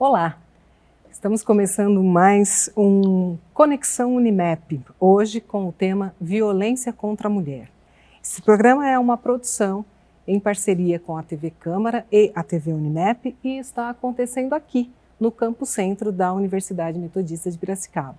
Olá, estamos começando mais um Conexão Unimep, hoje com o tema Violência contra a Mulher. Esse programa é uma produção em parceria com a TV Câmara e a TV Unimep e está acontecendo aqui, no Campo Centro da Universidade Metodista de Piracicaba.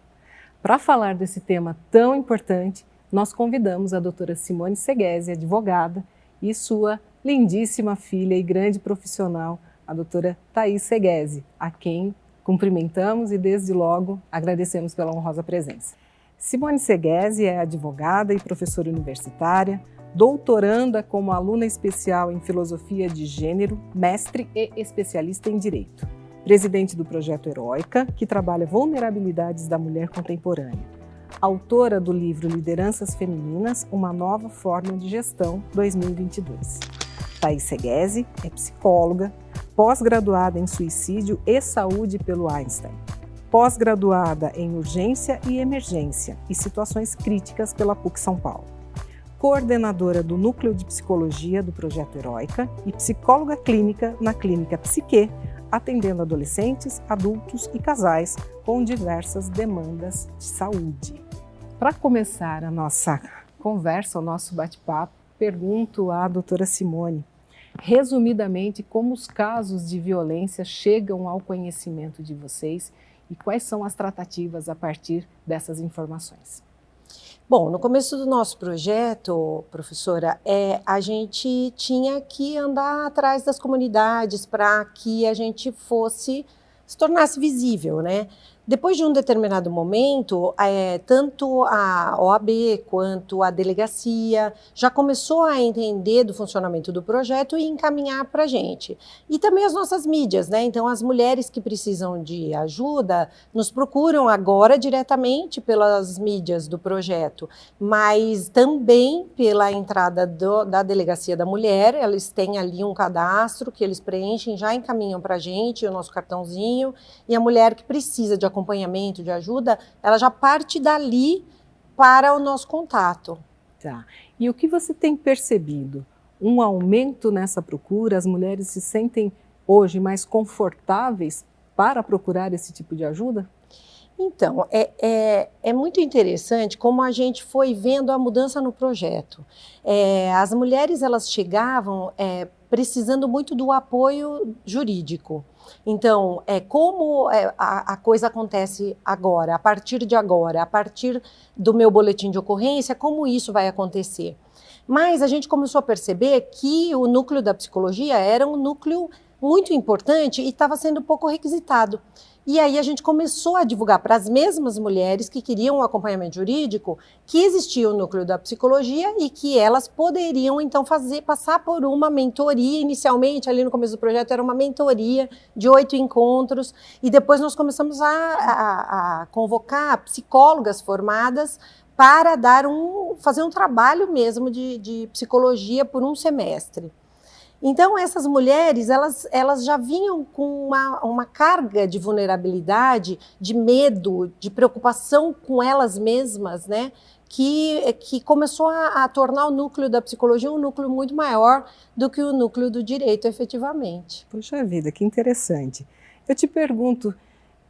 Para falar desse tema tão importante, nós convidamos a doutora Simone Seghese, advogada, e sua lindíssima filha e grande profissional, a doutora Thaís Seghese, a quem cumprimentamos e desde logo agradecemos pela honrosa presença. Simone Seghese é advogada e professora universitária, doutoranda como aluna especial em Filosofia de Gênero, mestre e especialista em Direito. Presidente do Projeto Heróica, que trabalha vulnerabilidades da mulher contemporânea. Autora do livro Lideranças Femininas, uma nova forma de gestão, 2022. Thaís Seghese é psicóloga, pós-graduada em suicídio e saúde pelo Einstein, pós-graduada em urgência e emergência e situações críticas pela PUC São Paulo, coordenadora do Núcleo de Psicologia do Projeto Heróica e psicóloga clínica na Clínica Psique, atendendo adolescentes, adultos e casais com diversas demandas de saúde. Para começar a nossa conversa, o nosso bate-papo, pergunto à doutora Simone, resumidamente, como os casos de violência chegam ao conhecimento de vocês e quais são as tratativas a partir dessas informações? Bom, no começo do nosso projeto, professora, a gente tinha que andar atrás das comunidades para que a gente se tornasse visível, né? Depois de um determinado momento, tanto a OAB quanto a delegacia já começou a entender do funcionamento do projeto e encaminhar para a gente. E também as nossas mídias, né? Então, as mulheres que precisam de ajuda nos procuram agora diretamente pelas mídias do projeto, mas também pela entrada da Delegacia da Mulher. Eles têm ali um cadastro que eles preenchem, já encaminham para a gente o nosso cartãozinho, e a mulher que precisa de acompanhamento, de ajuda, ela já parte dali para o nosso contato. Tá. E o que você tem percebido? Um aumento nessa procura? As mulheres se sentem hoje mais confortáveis para procurar esse tipo de ajuda? Então, é muito interessante como a gente foi vendo a mudança no projeto. As mulheres, elas chegavam precisando muito do apoio jurídico. Então, como a coisa acontece agora, a partir de agora, a partir do meu boletim de ocorrência, como isso vai acontecer? Mas a gente começou a perceber que o núcleo da psicologia era um núcleo muito importante e estava sendo pouco requisitado. E aí a gente começou a divulgar para as mesmas mulheres que queriam um acompanhamento jurídico que existia o núcleo da psicologia e que elas poderiam então passar por uma mentoria. Inicialmente, ali no começo do projeto, era uma mentoria de 8 encontros, e depois nós começamos a convocar psicólogas formadas para fazer um trabalho mesmo de psicologia por um semestre. Então, essas mulheres, elas já vinham com uma carga de vulnerabilidade, de medo, de preocupação com elas mesmas, né? Que começou a tornar o núcleo da psicologia um núcleo muito maior do que o núcleo do direito, efetivamente. Puxa vida, que interessante. Eu te pergunto,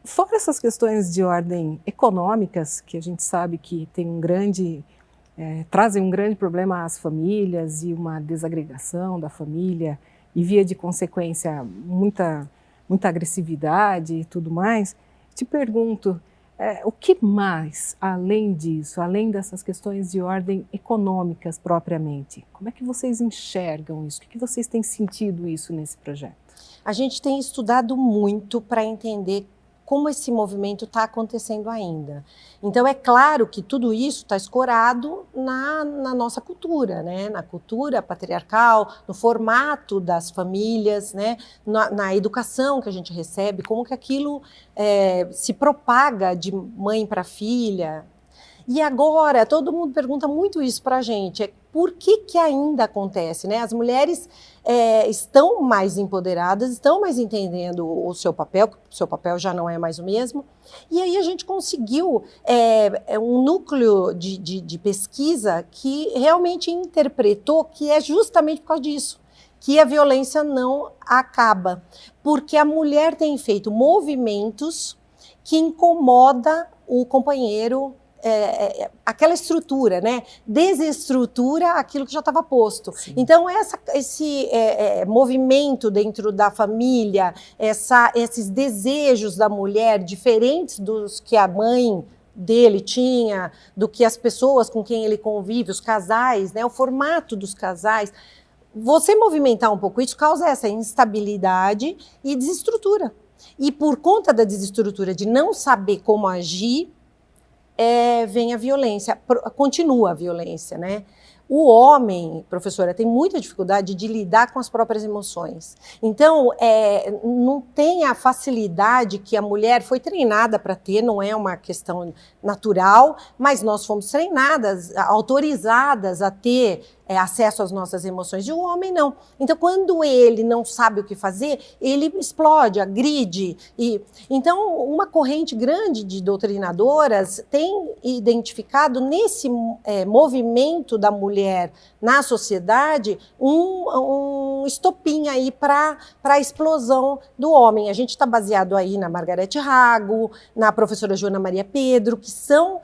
fora essas questões de ordem econômicas, que a gente sabe que tem trazem um grande problema às famílias e uma desagregação da família e, via de consequência, muita agressividade e tudo mais, te pergunto, o que mais, além disso, além dessas questões de ordem econômicas propriamente, como é que vocês enxergam isso? O que vocês têm sentido isso nesse projeto? A gente tem estudado muito para entender como esse movimento está acontecendo ainda. Então, é claro que tudo isso está escorado na nossa cultura, né? Na cultura patriarcal, no formato das famílias, né? Na educação que a gente recebe, como que aquilo se propaga de mãe para filha. E agora, todo mundo pergunta muito isso para a gente, por que ainda acontece, né? As mulheres estão mais empoderadas, estão mais entendendo o seu papel já não é mais o mesmo, e aí a gente conseguiu um núcleo de pesquisa que realmente interpretou que é justamente por causa disso, que a violência não acaba, porque a mulher tem feito movimentos que incomoda o companheiro, aquela estrutura, né? Desestrutura aquilo que já estava posto. Sim. Então, esse movimento dentro da família, esses desejos da mulher, diferentes dos que a mãe dele tinha, do que as pessoas com quem ele convive, os casais, né? O formato dos casais. Você movimentar um pouco isso causa essa instabilidade e desestrutura. E por conta da desestrutura, de não saber como agir, vem a violência, continua a violência, né? O homem, professora, tem muita dificuldade de lidar com as próprias emoções. Então, não tem a facilidade que a mulher foi treinada para ter, não é uma questão natural, mas nós fomos treinadas, autorizadas a ter acesso às nossas emoções, e o homem não. Então, quando ele não sabe o que fazer, ele explode, agride. Então, uma corrente grande de doutrinadoras tem identificado nesse movimento da mulher na sociedade um estopim aí para a explosão do homem. A gente está baseado aí na Margarete Rago, na professora Joana Maria Pedro, que são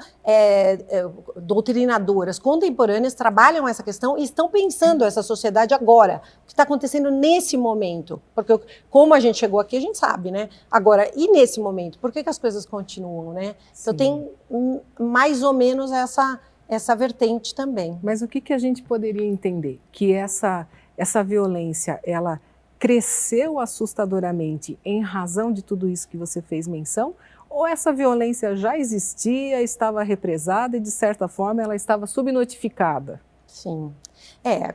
doutrinadoras contemporâneas, trabalham essa questão e estão pensando essa sociedade agora, o que está acontecendo nesse momento. Porque como a gente chegou aqui, a gente sabe, né? Agora, e nesse momento? Por que as coisas continuam, né? Sim. Então tem mais ou menos essa vertente também. Mas o que a gente poderia entender? Que essa violência, ela cresceu assustadoramente em razão de tudo isso que você fez menção? Ou essa violência já existia, estava represada e, de certa forma, ela estava subnotificada? Sim.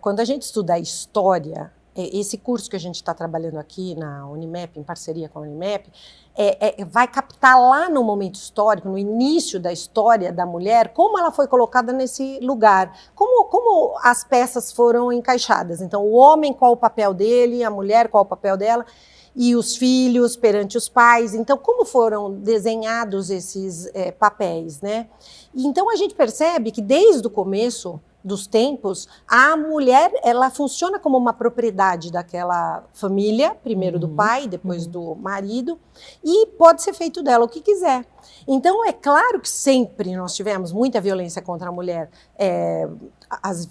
Quando a gente estuda a história, esse curso que a gente está trabalhando aqui na Unimep, em parceria com a Unimep, vai captar lá no momento histórico, no início da história da mulher, como ela foi colocada nesse lugar, como as peças foram encaixadas. Então, o homem, qual o papel dele, a mulher, qual o papel dela, e os filhos perante os pais. Então, como foram desenhados esses papéis, né? E então, a gente percebe que desde o começo dos tempos, a mulher, ela funciona como uma propriedade daquela família, primeiro do pai, depois do marido, e pode ser feito dela o que quiser. Então, é claro que sempre nós tivemos muita violência contra a mulher,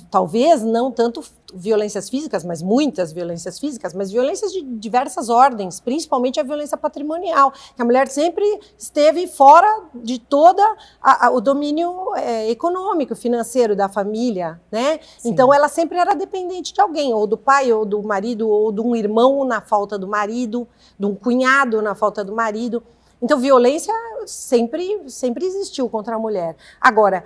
talvez não tanto violências físicas, mas muitas violências físicas, mas violências de diversas ordens, principalmente a violência patrimonial, que a mulher sempre esteve fora de todo o domínio econômico, financeiro da família, né? Sim. Então ela sempre era dependente de alguém, ou do pai, ou do marido, ou de um irmão na falta do marido, de um cunhado na falta do marido. Então violência sempre existiu contra a mulher. Agora,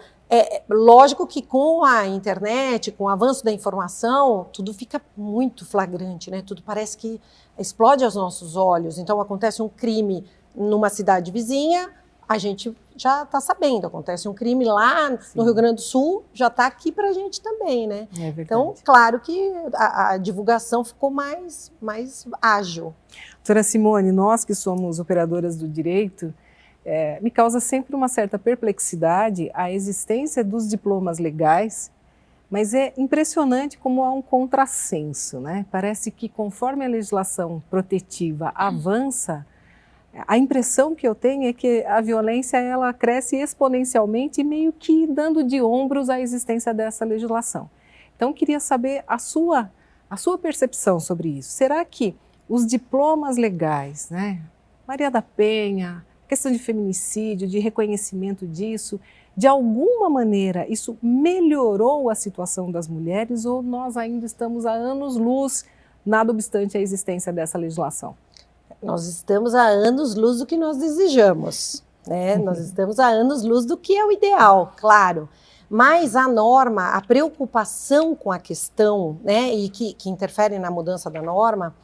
lógico que com a internet, com o avanço da informação, tudo fica muito flagrante, né? Tudo parece que explode aos nossos olhos. Então, acontece um crime numa cidade vizinha, a gente já está sabendo. Acontece um crime lá no Rio Grande do Sul, já está aqui para a gente também, né? É verdade. Então, claro que a divulgação ficou mais ágil. Doutora Simone, nós que somos operadoras do direito, me causa sempre uma certa perplexidade a existência dos diplomas legais, mas é impressionante como há um contrassenso, né? Parece que conforme a legislação protetiva avança, a impressão que eu tenho é que a violência ela cresce exponencialmente, meio que dando de ombros à existência dessa legislação. Então, queria saber a sua percepção sobre isso. Será que os diplomas legais, né? Maria da Penha, questão de feminicídio, de reconhecimento disso, de alguma maneira isso melhorou a situação das mulheres ou nós ainda estamos há anos-luz, nada obstante a existência dessa legislação? Nós estamos há anos-luz do que nós desejamos, né? Nós estamos há anos-luz do que é o ideal, claro. Mas a norma, a preocupação com a questão, né, e que interfere na mudança da norma,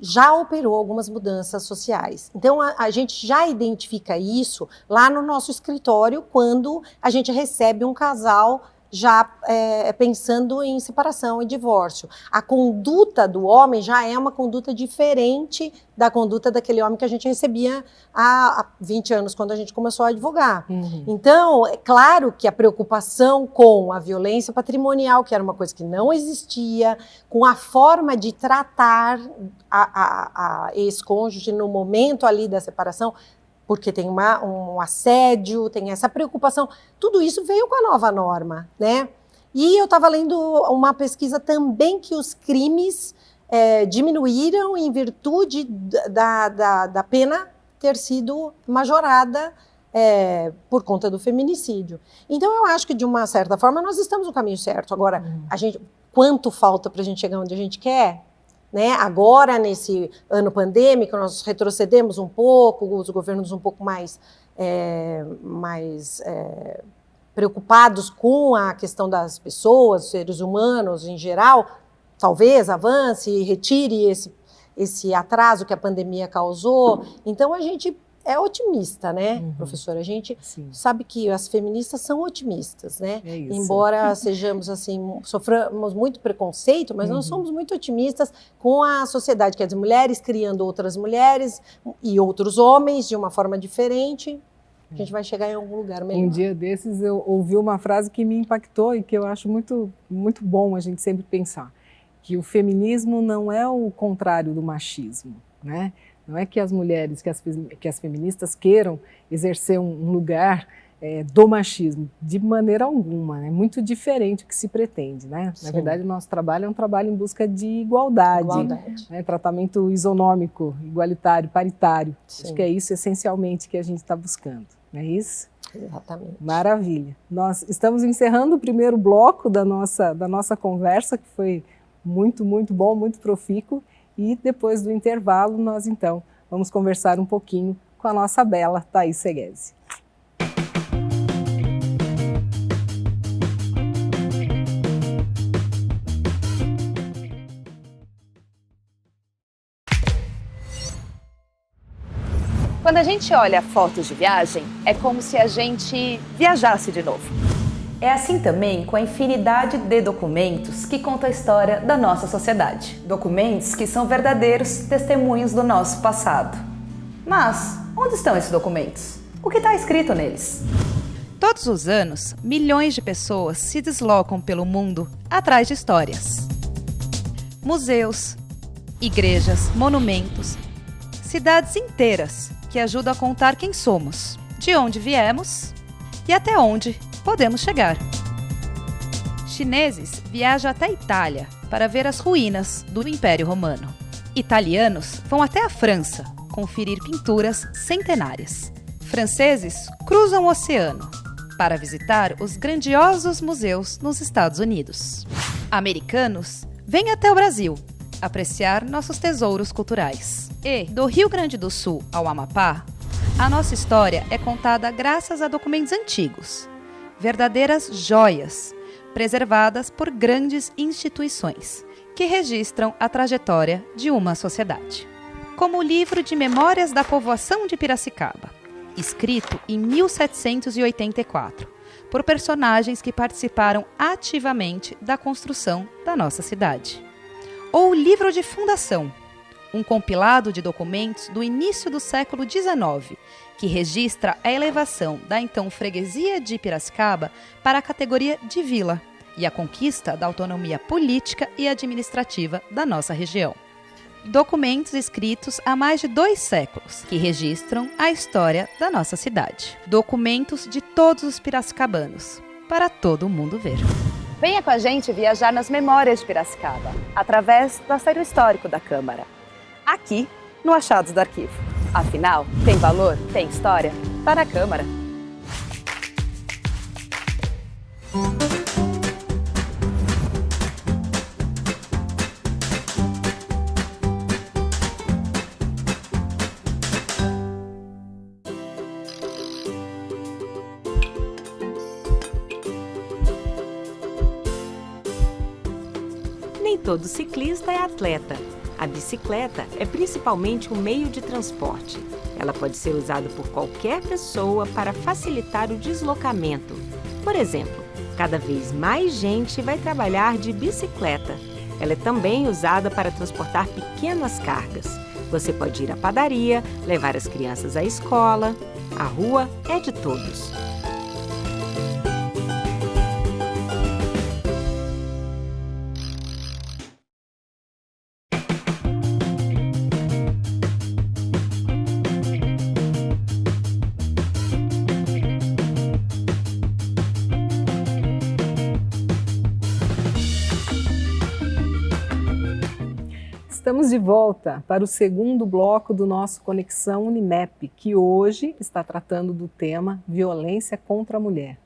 já operou algumas mudanças sociais. Então, a gente já identifica isso lá no nosso escritório quando a gente recebe um casal já pensando em separação e divórcio. A conduta do homem já é uma conduta diferente da conduta daquele homem que a gente recebia há 20 anos, quando a gente começou a advogar. Então, é claro que a preocupação com a violência patrimonial, que era uma coisa que não existia, com a forma de tratar a ex-cônjuge no momento ali da separação, porque tem um assédio, tem essa preocupação. Tudo isso veio com a nova norma, né? E eu estava lendo uma pesquisa também que os crimes diminuíram em virtude da pena ter sido majorada por conta do feminicídio. Então, eu acho que, de uma certa forma, nós estamos no caminho certo. Agora, quanto falta para a gente chegar onde a gente quer? Né? Agora, nesse ano pandêmico, nós retrocedemos um pouco, os governos um pouco mais preocupados com a questão das pessoas, seres humanos em geral, talvez avance e retire esse atraso que a pandemia causou. Então, a gente é otimista, né, professora? A gente sabe que as feministas são otimistas, né? Embora sejamos, assim, soframos muito preconceito, mas nós somos muito otimistas com a sociedade, que é as mulheres criando outras mulheres e outros homens de uma forma diferente. A gente vai chegar em algum lugar melhor. Um dia desses eu ouvi uma frase que me impactou e que eu acho muito, muito bom a gente sempre pensar, que o feminismo não é o contrário do machismo, né? Não é que as mulheres, que as feministas queiram exercer um lugar do machismo, de maneira alguma, né? Muito diferente do que se pretende, né? Na verdade, o nosso trabalho é um trabalho em busca de igualdade. Né? Tratamento isonômico, igualitário, paritário. Acho que é isso essencialmente que a gente está buscando, não é isso? Exatamente. Maravilha. Nós estamos encerrando o primeiro bloco da nossa conversa, que foi muito, muito bom, muito profícuo. E depois do intervalo, nós então vamos conversar um pouquinho com a nossa bela Thaís Seguesi. Quando a gente olha fotos de viagem, é como se a gente viajasse de novo. É assim também com a infinidade de documentos que contam a história da nossa sociedade. Documentos que são verdadeiros testemunhos do nosso passado. Mas, onde estão esses documentos? O que está escrito neles? Todos os anos, milhões de pessoas se deslocam pelo mundo atrás de histórias. Museus, igrejas, monumentos, cidades inteiras que ajudam a contar quem somos, de onde viemos e até onde podemos chegar. Chineses viajam até a Itália para ver as ruínas do Império Romano. Italianos vão até a França conferir pinturas centenárias. Franceses cruzam o oceano para visitar os grandiosos museus nos Estados Unidos. Americanos vêm até o Brasil apreciar nossos tesouros culturais. E, do Rio Grande do Sul ao Amapá, a nossa história é contada graças a documentos antigos, verdadeiras joias, preservadas por grandes instituições, que registram a trajetória de uma sociedade. Como o livro de Memórias da Povoação de Piracicaba, escrito em 1784, por personagens que participaram ativamente da construção da nossa cidade. Ou o livro de fundação, um compilado de documentos do início do século XIX, que registra a elevação da então freguesia de Piracicaba para a categoria de vila e a conquista da autonomia política e administrativa da nossa região. Documentos escritos há mais de 2 séculos, que registram a história da nossa cidade. Documentos de todos os piracicabanos, para todo mundo ver. Venha com a gente viajar nas memórias de Piracicaba, através do acervo histórico da Câmara. Aqui, no Achados do Arquivo. Afinal, tem valor, tem história, tá na Câmara. Nem todo ciclista é atleta. A bicicleta é principalmente um meio de transporte. Ela pode ser usada por qualquer pessoa para facilitar o deslocamento. Por exemplo, Cada vez mais gente vai trabalhar de bicicleta. Ela é também usada para transportar pequenas cargas. Você pode ir à padaria, levar as crianças à escola. A rua é de todos. Estamos de volta para o segundo bloco do nosso Conexão Unimep, que hoje está tratando do tema violência contra a mulher.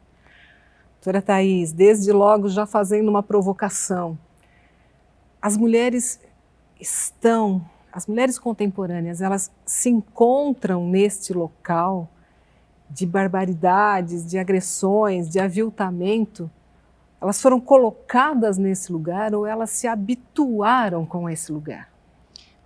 Doutora Thaís, desde logo já fazendo uma provocação, as mulheres contemporâneas, elas se encontram neste local de barbaridades, de agressões, de aviltamento. Elas foram colocadas nesse lugar ou elas se habituaram com esse lugar?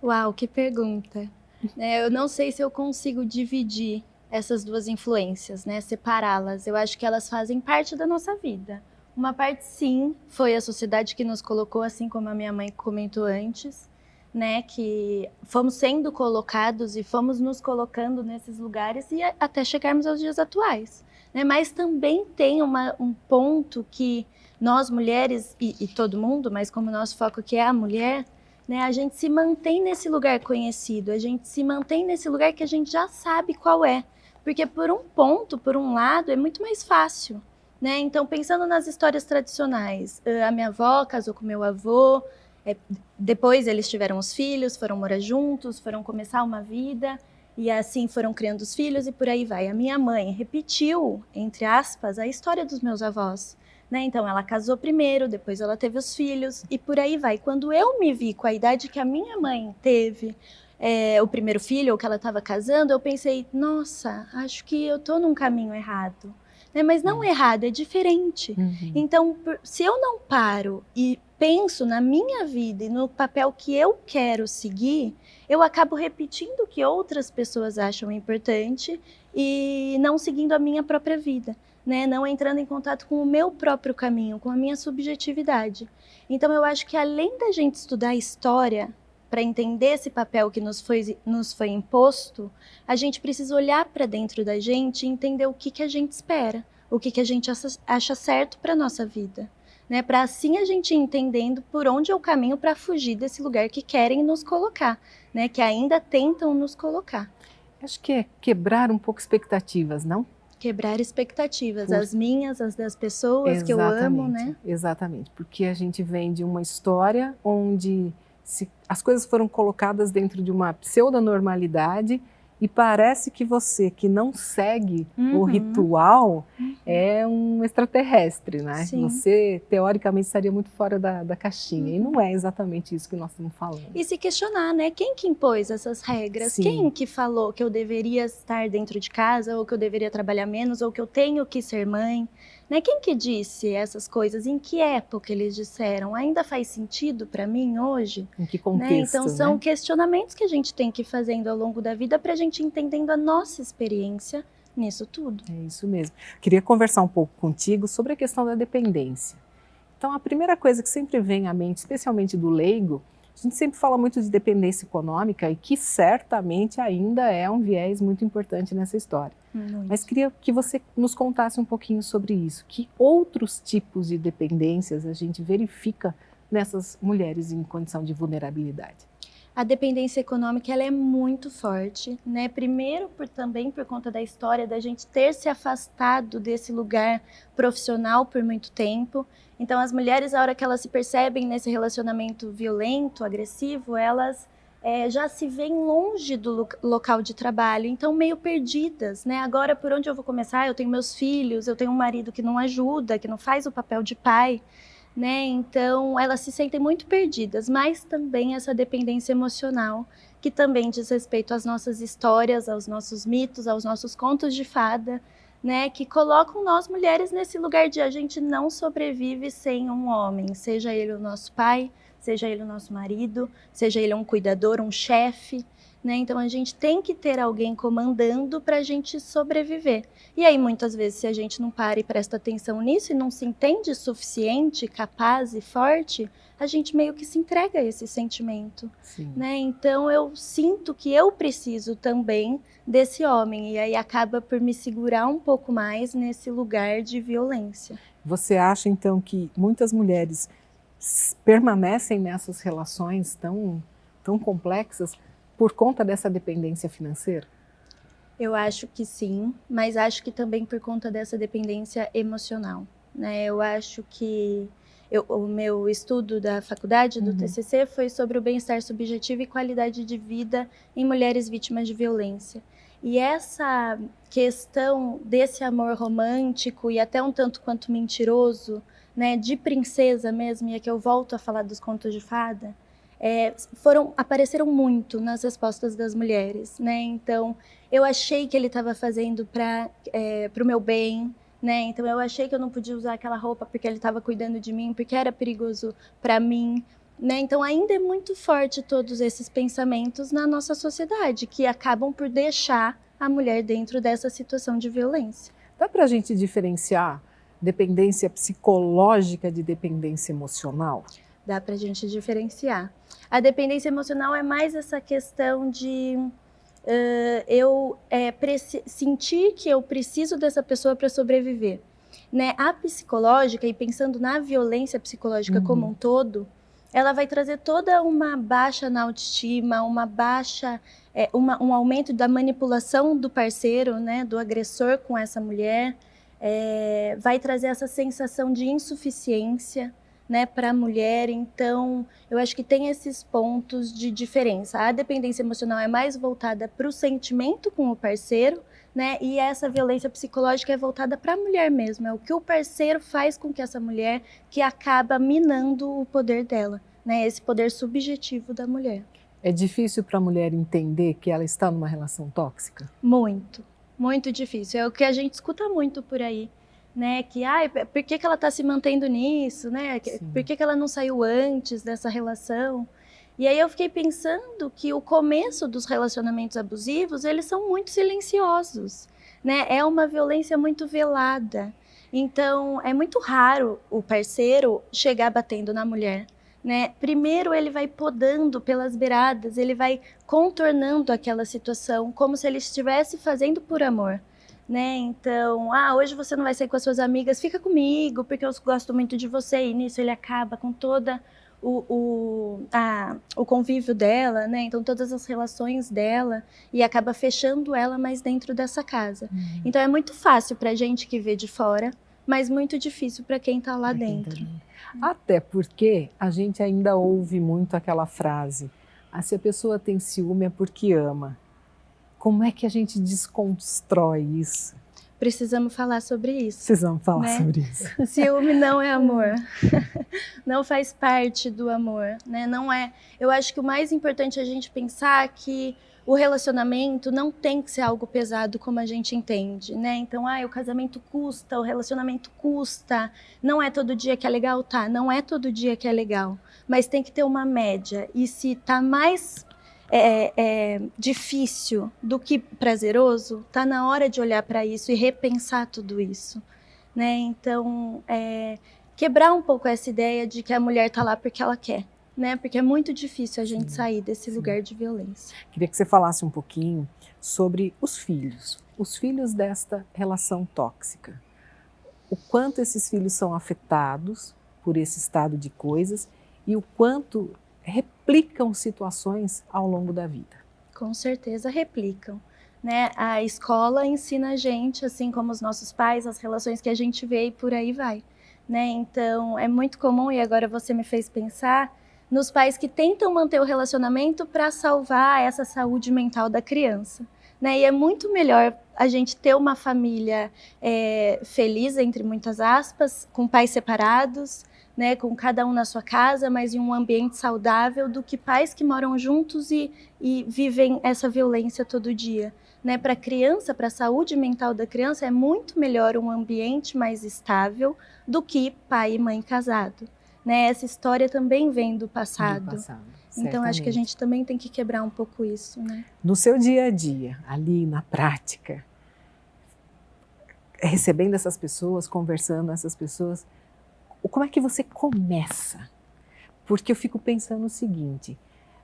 Uau, que pergunta. Eu não sei se eu consigo dividir essas duas influências, né? Separá-las. Eu acho que elas fazem parte da nossa vida. Uma parte, sim, foi a sociedade que nos colocou, assim como a minha mãe comentou antes, né? Que fomos sendo colocados e fomos nos colocando nesses lugares e até chegarmos aos dias atuais. Né? Mas também tem um ponto que nós mulheres, e todo mundo, mas como o nosso foco aqui é a mulher, né, a gente se mantém nesse lugar conhecido, a gente se mantém nesse lugar que a gente já sabe qual é. Porque por um lado, é muito mais fácil. Né? Então, pensando nas histórias tradicionais, a minha avó casou com meu avô, depois eles tiveram os filhos, foram morar juntos, foram começar uma vida, e assim foram criando os filhos e por aí vai. A minha mãe repetiu, entre aspas, a história dos meus avós. Né? Então, ela casou primeiro, depois ela teve os filhos e por aí vai. Quando eu me vi com a idade que a minha mãe teve, o primeiro filho, ou que ela estava casando, eu pensei, nossa, acho que eu estou num caminho errado. Né? Mas não errado, é diferente. Uhum. Então, se eu não paro e penso na minha vida e no papel que eu quero seguir, eu acabo repetindo o que outras pessoas acham importante e não seguindo a minha própria vida. Né, não entrando em contato com o meu próprio caminho, com a minha subjetividade. Então eu acho que além da gente estudar a história, para entender esse papel que nos foi imposto, a gente precisa olhar para dentro da gente e entender o que a gente espera, o que a gente acha certo para a nossa vida. Né, para assim a gente ir entendendo por onde é o caminho para fugir desse lugar que querem nos colocar, né, que ainda tentam nos colocar. Acho que é quebrar um pouco expectativas, não? Quebrar expectativas, as minhas, as das pessoas que eu amo, né? Exatamente, porque a gente vem de uma história onde as coisas foram colocadas dentro de uma pseudonormalidade e parece que você que não segue o ritual é um extraterrestre, né? Sim. Você, teoricamente, estaria muito fora da caixinha. E não é exatamente isso que nós estamos falando. E se questionar, né? Quem que impôs essas regras? Sim. Quem que falou que eu deveria estar dentro de casa, ou que eu deveria trabalhar menos, ou que eu tenho que ser mãe? Né? Quem que disse essas coisas? Em que época eles disseram? Ainda faz sentido para mim hoje? Em que contexto, né? Então são questionamentos que a gente tem que ir fazendo ao longo da vida para a gente entendendo a nossa experiência nisso tudo. É isso mesmo. Queria conversar um pouco contigo sobre a questão da dependência. Então, a primeira coisa que sempre vem à mente, especialmente do leigo, a gente sempre fala muito de dependência econômica e que certamente ainda é um viés muito importante nessa história. Mas queria que você nos contasse um pouquinho sobre isso. Que outros tipos de dependências a gente verifica nessas mulheres em condição de vulnerabilidade? A dependência econômica ela é muito forte, né? Primeiro, também por conta da história da gente ter se afastado desse lugar profissional por muito tempo. Então, as mulheres, a hora que elas se percebem nesse relacionamento violento, agressivo, elas já se veem longe do local de trabalho, então meio perdidas, né? Agora, por onde eu vou começar? Eu tenho meus filhos, eu tenho um marido que não ajuda, que não faz o papel de pai. Né? Então, elas se sentem muito perdidas, mas também essa dependência emocional, que também diz respeito às nossas histórias, aos nossos mitos, aos nossos contos de fada, né? Que colocam nós mulheres nesse lugar de a gente não sobrevive sem um homem, seja ele o nosso pai, seja ele o nosso marido, seja ele um cuidador, um chefe, né? Então a gente tem que ter alguém comandando para a gente sobreviver. E aí muitas vezes se a gente não para e presta atenção nisso e não se entende suficiente, capaz e forte, a gente meio que se entrega a esse sentimento, né? Então eu sinto que eu preciso também desse homem e aí acaba por me segurar um pouco mais nesse lugar de violência. Você acha então que muitas mulheres permanecem nessas relações tão complexas por conta dessa dependência financeira? Eu acho que sim, mas acho que também por conta dessa dependência emocional, né? Eu acho que o meu estudo da faculdade, do TCC, foi sobre o bem-estar subjetivo e qualidade de vida em mulheres vítimas de violência. E essa questão desse amor romântico e até um tanto quanto mentiroso, né, de princesa mesmo, e aqui eu volto a falar dos contos de fada, apareceram muito nas respostas das mulheres, né? Então, eu achei que ele estava fazendo para o meu bem, né? Então, eu achei que eu não podia usar aquela roupa porque ele estava cuidando de mim, porque era perigoso para mim, né? Então, ainda é muito forte todos esses pensamentos na nossa sociedade, que acabam por deixar a mulher dentro dessa situação de violência. Dá para a gente diferenciar dependência psicológica de dependência emocional? Dá para a gente diferenciar. A dependência emocional é mais essa questão de sentir que eu preciso dessa pessoa para sobreviver, né? A psicológica, e pensando na violência psicológica como um todo, ela vai trazer toda uma baixa na autoestima, uma baixa, um aumento da manipulação do parceiro, né, do agressor com essa mulher, vai trazer essa sensação de insuficiência, né, para a mulher. Então, eu acho que tem esses pontos de diferença. A dependência emocional é mais voltada para o sentimento com o parceiro, né, e essa violência psicológica é voltada para a mulher mesmo. É o que o parceiro faz com que essa mulher, que acaba minando o poder dela, né, esse poder subjetivo da mulher. É difícil para a mulher entender que ela está numa relação tóxica? Muito, muito difícil. É o que a gente escuta muito por aí, né? Que, por que ela está se mantendo nisso, né? Por que ela não saiu antes dessa relação? E aí eu fiquei pensando que o começo dos relacionamentos abusivos, eles são muito silenciosos, né? É uma violência muito velada. Então, é muito raro o parceiro chegar batendo na mulher, né? Primeiro ele vai podando pelas beiradas, ele vai contornando aquela situação como se ele estivesse fazendo por amor, né? Então, hoje você não vai sair com as suas amigas, fica comigo, porque eu gosto muito de você. E nisso ele acaba com toda o convívio dela, né? Então, todas as relações dela, e acaba fechando ela mais dentro dessa casa. Então, é muito fácil pra gente que vê de fora, mas muito difícil para quem está lá dentro. Até porque a gente ainda ouve muito aquela frase, se a pessoa tem ciúme é porque ama. Como é que a gente desconstrói isso? Precisamos falar sobre isso. Precisamos falar sobre isso. Ciúme não é amor. Não faz parte do amor, né? Não é. Eu acho que o mais importante é a gente pensar que o relacionamento não tem que ser algo pesado como a gente entende, né? Então, o casamento custa, o relacionamento custa. Não é todo dia que é legal, tá? Não é todo dia que é legal. Mas tem que ter uma média. E se tá mais difícil do que prazeroso, tá na hora de olhar para isso e repensar tudo isso, né? Então, quebrar um pouco essa ideia de que a mulher tá lá porque ela quer, né? Porque é muito difícil a gente sair desse lugar de violência. Queria que você falasse um pouquinho sobre os filhos desta relação tóxica. O quanto esses filhos são afetados por esse estado de coisas e o quanto replicam situações ao longo da vida. Com certeza replicam, né? A escola ensina a gente, assim como os nossos pais, as relações que a gente vê e por aí vai, né? Então, é muito comum, e agora você me fez pensar, nos pais que tentam manter o relacionamento para salvar essa saúde mental da criança, né? E é muito melhor a gente ter uma família feliz, entre muitas aspas, com pais separados, né, com cada um na sua casa, mas em um ambiente saudável, do que pais que moram juntos e vivem essa violência todo dia. Né? Para a criança, para a saúde mental da criança, é muito melhor um ambiente mais estável do que pai e mãe casado. Né? Essa história também vem do passado. Então, acho que a Certamente. gente também tem que quebrar um pouco isso, né? No seu dia a dia, ali na prática, recebendo essas pessoas, conversando com essas pessoas, como é que você começa? Porque eu fico pensando o seguinte,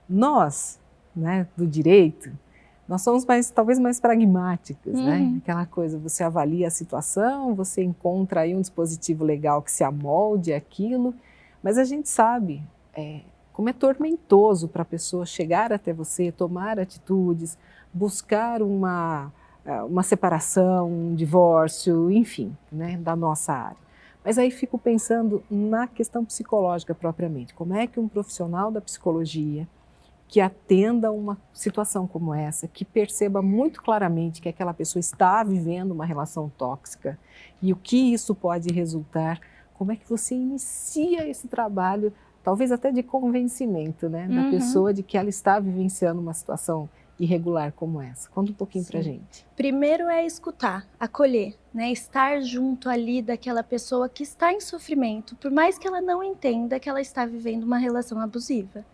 nós, né, do direito, nós somos talvez mais pragmáticos, né? Aquela coisa, você avalia a situação, você encontra aí um dispositivo legal que se amolde àquilo, mas a gente sabe como é tormentoso para a pessoa chegar até você, tomar atitudes, buscar uma separação, um divórcio, enfim, né, da nossa área. Mas aí fico pensando na questão psicológica propriamente. Como é que um profissional da psicologia que atenda uma situação como essa, que perceba muito claramente que aquela pessoa está vivendo uma relação tóxica e o que isso pode resultar, como é que você inicia esse trabalho, talvez até de convencimento, né, da pessoa de que ela está vivenciando uma situação irregular como essa? Conta um pouquinho pra gente. Primeiro é escutar, acolher, né? Estar junto ali daquela pessoa que está em sofrimento, por mais que ela não entenda que ela está vivendo uma relação abusiva,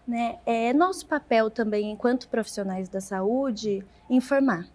né? É nosso papel também, enquanto profissionais da saúde, informar,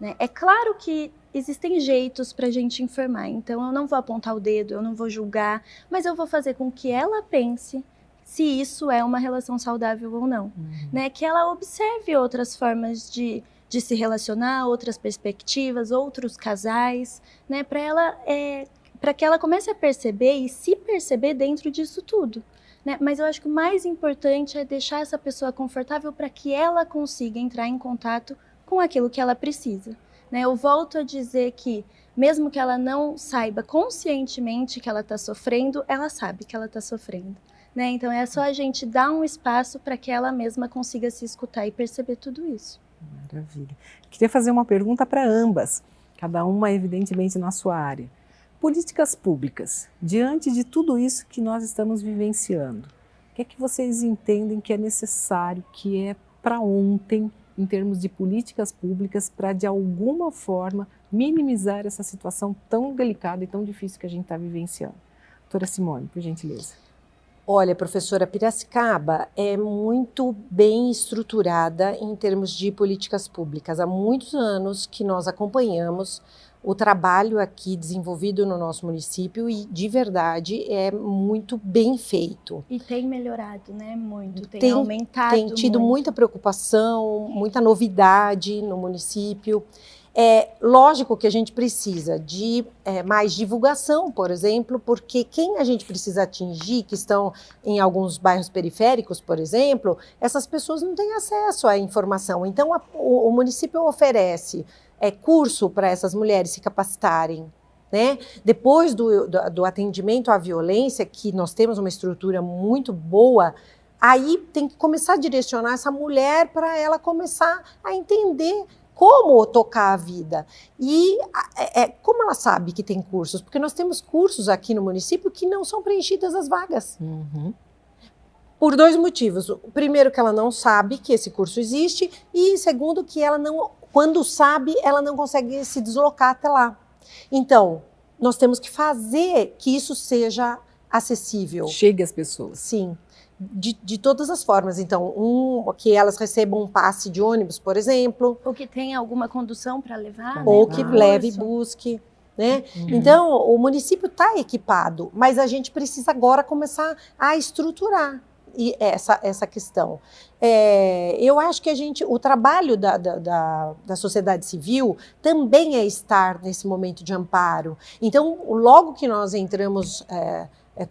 né? É claro que existem jeitos para a gente informar, então eu não vou apontar o dedo, eu não vou julgar, mas eu vou fazer com que ela pense se isso é uma relação saudável ou não, né? Que ela observe outras formas de se relacionar, outras perspectivas, outros casais, né? Para que ela comece a perceber e se perceber dentro disso tudo, né? Mas eu acho que o mais importante é deixar essa pessoa confortável para que ela consiga entrar em contato com aquilo que ela precisa, né? Eu volto a dizer que mesmo que ela não saiba conscientemente que ela está sofrendo, ela sabe que ela está sofrendo. Né? Então é só a gente dar um espaço para que ela mesma consiga se escutar e perceber tudo isso. Maravilha. Queria fazer uma pergunta para ambas, cada uma evidentemente na sua área. Políticas públicas, diante de tudo isso que nós estamos vivenciando, o que é que vocês entendem que é necessário, que é para ontem, em termos de políticas públicas, para de alguma forma minimizar essa situação tão delicada e tão difícil que a gente está vivenciando? Doutora Simone, por gentileza. Olha, professora, Piracicaba é muito bem estruturada em termos de políticas públicas. Há muitos anos que nós acompanhamos o trabalho aqui desenvolvido no nosso município e, de verdade, é muito bem feito. E tem melhorado, né? Muito, tem aumentado. Tem tido muita preocupação, muita novidade no município. É lógico que a gente precisa de mais divulgação, por exemplo, porque quem a gente precisa atingir, que estão em alguns bairros periféricos, por exemplo, essas pessoas não têm acesso à informação. Então, o município oferece curso para essas mulheres se capacitarem, né? Depois do atendimento à violência, que nós temos uma estrutura muito boa, aí tem que começar a direcionar essa mulher para ela começar a entender como tocar a vida. E como ela sabe que tem cursos? Porque nós temos cursos aqui no município que não são preenchidas as vagas. Por dois motivos. O primeiro, que ela não sabe que esse curso existe, e segundo, que ela não, quando sabe, ela não consegue se deslocar até lá. Então, nós temos que fazer que isso seja acessível. Chegue às pessoas. Sim. De todas as formas. Então, que elas recebam um passe de ônibus, por exemplo. Ou que tenha alguma condução para levar. Ou né? que leve e busque. Né? Então, o município está equipado, mas a gente precisa agora começar a estruturar essa questão. Eu acho que o trabalho da sociedade civil também é estar nesse momento de amparo. Então, logo que nós entramos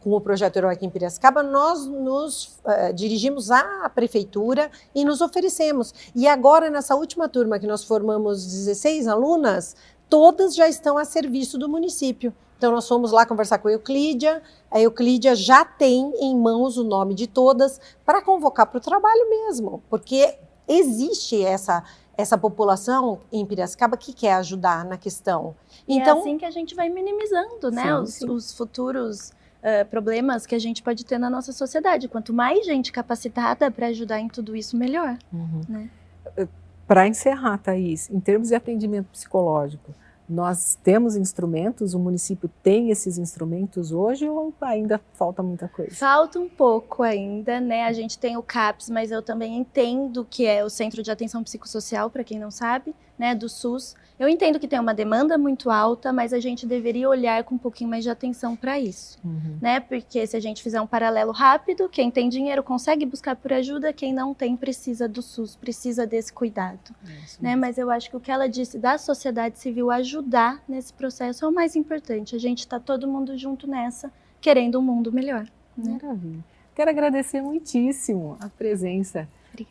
com o projeto Herói aqui em Piracicaba, nós nos dirigimos à prefeitura e nos oferecemos. E agora, nessa última turma que nós formamos 16 alunas, todas já estão a serviço do município. Então, nós fomos lá conversar com a Euclídia já tem em mãos o nome de todas para convocar para o trabalho mesmo, porque existe essa população em Piracicaba que quer ajudar na questão. Então, é assim que a gente vai minimizando, né, sim. os futuros problemas que a gente pode ter na nossa sociedade. Quanto mais gente capacitada para ajudar em tudo isso, melhor. Né? Para encerrar, Thaís, em termos de atendimento psicológico, Nós temos instrumentos, o município tem esses instrumentos hoje ou ainda falta muita coisa? Falta um pouco ainda, né? A gente tem o CAPS, mas eu também entendo que é o Centro de Atenção Psicossocial, para quem não sabe, né, do SUS. Eu entendo que tem uma demanda muito alta, mas a gente deveria olhar com um pouquinho mais de atenção para isso, né? Porque se a gente fizer um paralelo rápido, quem tem dinheiro consegue buscar por ajuda, quem não tem precisa do SUS, precisa desse cuidado, né? Mas eu acho que o que ela disse da sociedade civil ajudar nesse processo é o mais importante. A gente está todo mundo junto nessa, querendo um mundo melhor, né? Maravilha. Quero agradecer muitíssimo a presença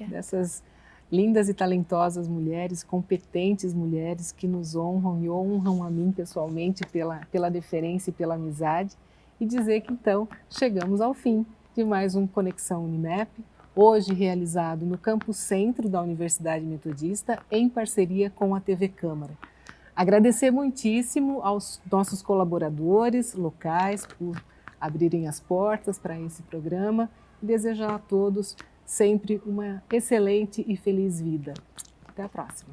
dessas lindas e talentosas mulheres, competentes mulheres que nos honram e honram a mim pessoalmente pela deferência e pela amizade, e dizer que então chegamos ao fim de mais um Conexão Unimep, hoje realizado no campus centro da Universidade Metodista em parceria com a TV Câmara. Agradecer muitíssimo aos nossos colaboradores locais por abrirem as portas para esse programa e desejar a todos sempre uma excelente e feliz vida. Até a próxima.